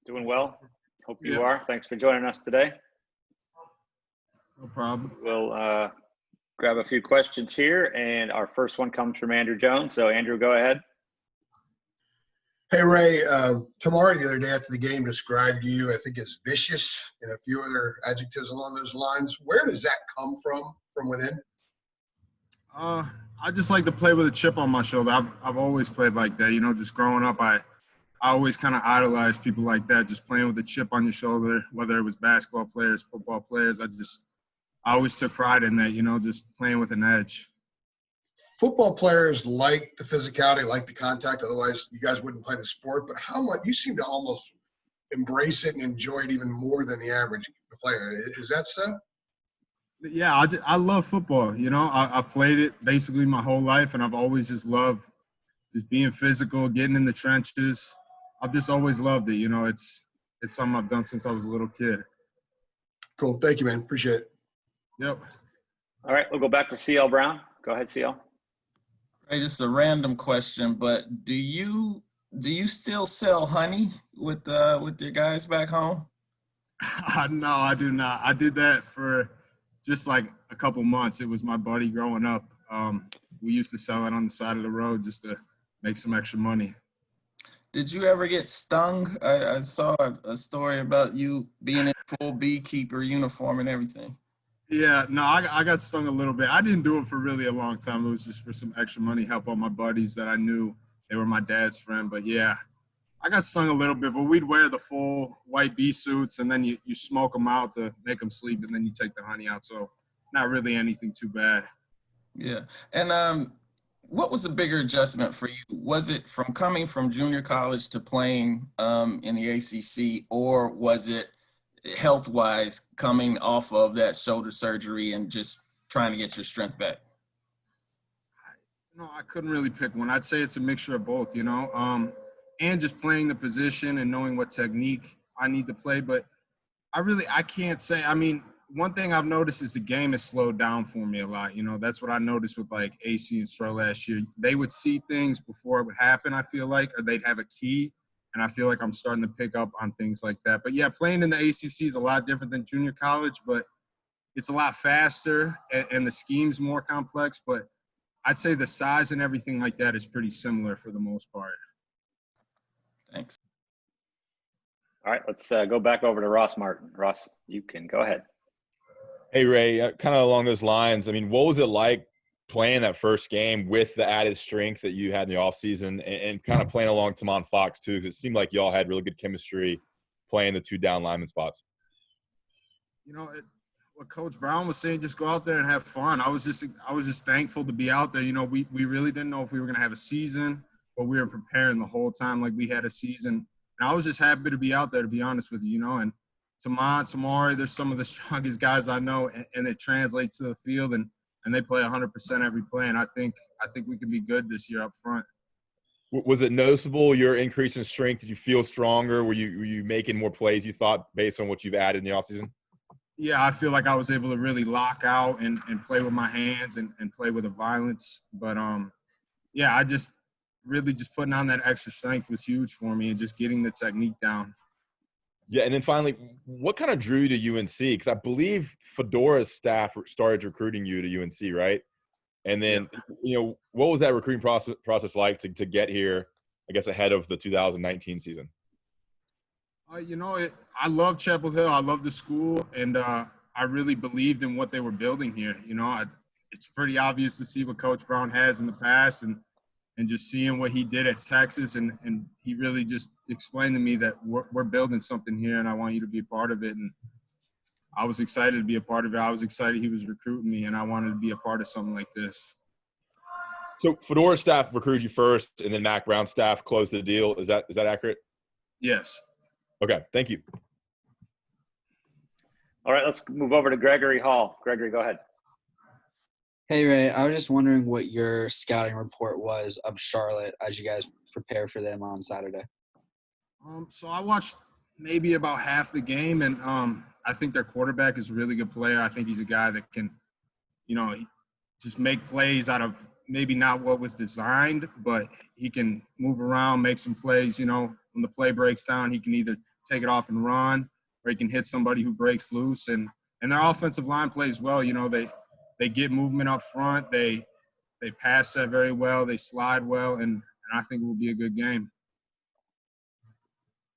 Doing well. Hope you Yeah. are. Thanks for joining us today. No problem. We'll grab a few questions here, and our first one comes from Andrew Jones. So, Andrew, go ahead. Hey, Ray, Tamari the other day after the game described you, I think, as vicious and a few other adjectives along those lines. Where does that come from within? I just like to play with a chip on my shoulder. I've always played like that. You know, just growing up, I always kind of idolized people like that, just playing with a chip on your shoulder, whether it was basketball players, football players. I always took pride in that, you know, just playing with an edge. Football players like the physicality, like the contact. Otherwise, you guys wouldn't play the sport. But how much you seem to almost embrace it and enjoy it even more than the average player. Is that so? Yeah, I love football. You know, I've played it basically my whole life, and I've always just loved just being physical, getting in the trenches. I've just always loved it. You know, it's something I've done since I was a little kid. Cool. Thank you, man. Appreciate it. Yep. All right, we'll go back to CL Brown. Go ahead, CL. Hey, this is a random question, but do you still sell honey with your guys back home? No, I do not. I did that for just like a couple months. It was my buddy growing up. We used to sell it on the side of the road just to make some extra money. Did you ever get stung? I saw a story about you being in full beekeeper uniform and everything. Yeah, no, I got stung a little bit. I didn't do it for really a long time. It was just for some extra money, help out my buddies that I knew. They were my dad's friend. But, yeah, I got stung a little bit. But we'd wear the full white bee suits, and then you smoke them out to make them sleep, and then you take the honey out. So not really anything too bad. Yeah. And what was the bigger adjustment for you? Was it from coming from junior college to playing in the ACC, or was it health-wise coming off of that shoulder surgery and just trying to get your strength back? No, I couldn't really pick one. I'd say it's a mixture of both, you know, and just playing the position and knowing what technique I need to play. But I can't say. I mean, one thing I've noticed is the game has slowed down for me a lot. You know, that's what I noticed with like AC and Stroh last year. They would see things before it would happen, I feel like, or they'd have a key. And I feel like I'm starting to pick up on things like that. But, yeah, playing in the ACC is a lot different than junior college, but it's a lot faster and the scheme's more complex. But I'd say the size and everything like that is pretty similar for the most part. Thanks. All right, let's go back over to Ross Martin. Ross, you can go ahead. Hey, Ray, kind of along those lines, I mean, what was it like playing that first game with the added strength that you had in the offseason and kind of playing along Tamon Fox, too? Because it seemed like y'all had really good chemistry playing the two down lineman spots. You know, what Coach Brown was saying, just go out there and have fun. I was just thankful to be out there. You know, we really didn't know if we were going to have a season, but we were preparing the whole time like we had a season. And I was just happy to be out there, to be honest with you, you know. And Tamari, they're some of the strongest guys I know, and it translates to the field, and they play 100% every play. And I think we can be good this year up front. Was it noticeable, your increase in strength? Did you feel stronger? Were you making more plays, you thought, based on what you've added in the offseason? Yeah, I feel like I was able to really lock out and play with my hands and play with a violence. But, yeah, I just really just putting on that extra strength was huge for me and just getting the technique down. Yeah, and then finally, what kind of drew you to UNC? Because I believe Fedora's staff started recruiting you to UNC, right? And then, you know, what was that recruiting process like to get here, I guess, ahead of the 2019 season? You know, I love Chapel Hill. I love the school, and I really believed in what they were building here. You know, it's pretty obvious to see what Coach Brown has in the past and just seeing what he did at Texas. And he really just explained to me that we're building something here, and I want you to be a part of it. And I was excited to be a part of it. I was excited he was recruiting me, and I wanted to be a part of something like this. So Fedora's staff recruited you first, and then Mac Brown's staff closed the deal. Is that accurate? Yes. Okay, thank you. All right, let's move over to Gregory Hall. Gregory, go ahead. Hey, Ray, I was just wondering what your scouting report was of Charlotte as you guys prepare for them on Saturday. So I watched maybe about half the game, and I think their quarterback is a really good player. I think he's a guy that can, you know, just make plays out of maybe not what was designed, but he can move around, make some plays. You know, when the play breaks down, he can either take it off and run, or he can hit somebody who breaks loose. And their offensive line plays well. You know, they get movement up front. They pass that very well. They slide well, and I think it will be a good game.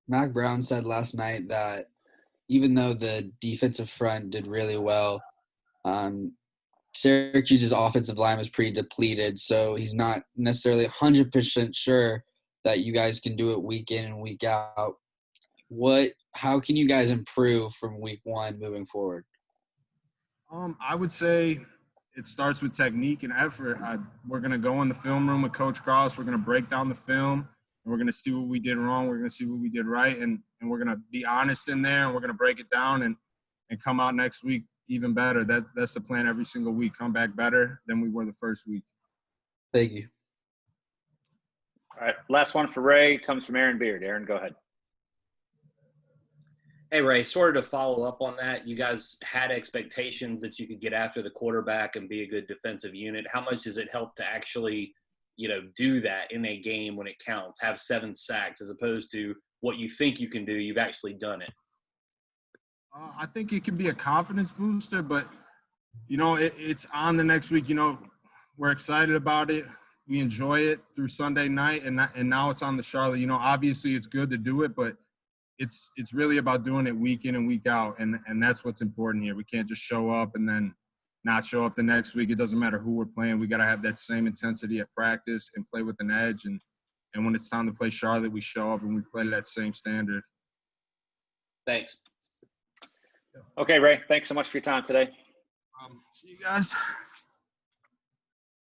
Mac Brown said last night that even though the defensive front did really well, Syracuse's offensive line was pretty depleted, so he's not necessarily 100% sure that you guys can do it week in and week out. How can you guys improve from week one moving forward? I would say it starts with technique and effort. We're going to go in the film room with Coach Cross. We're going to break down the film, and we're going to see what we did wrong. We're going to see what we did right, and we're going to be honest in there, and we're going to break it down and come out next week even better. That's the plan every single week. Come back better than we were the first week. Thank you. All right, last one for Ray comes from Aaron Beard. Aaron, go ahead. Hey, Ray, sort of to follow up on that, you guys had expectations that you could get after the quarterback and be a good defensive unit. How much does it help to actually, do that in a game when it counts, have 7 sacks as opposed to what you think you can do, you've actually done it? I think it can be a confidence booster, but, it's on the next week. We're excited about it. We enjoy it through Sunday night, and now it's on the Charlotte. Obviously it's good to do it, but it's really about doing it week in and week out, and that's what's important here. We can't just show up and then not show up the next week. It doesn't matter who we're playing. We got to have that same intensity at practice and play with an edge, and when it's time to play Charlotte, we show up and we play to that same standard. Thanks. Okay, Ray, thanks so much for your time today. See you guys.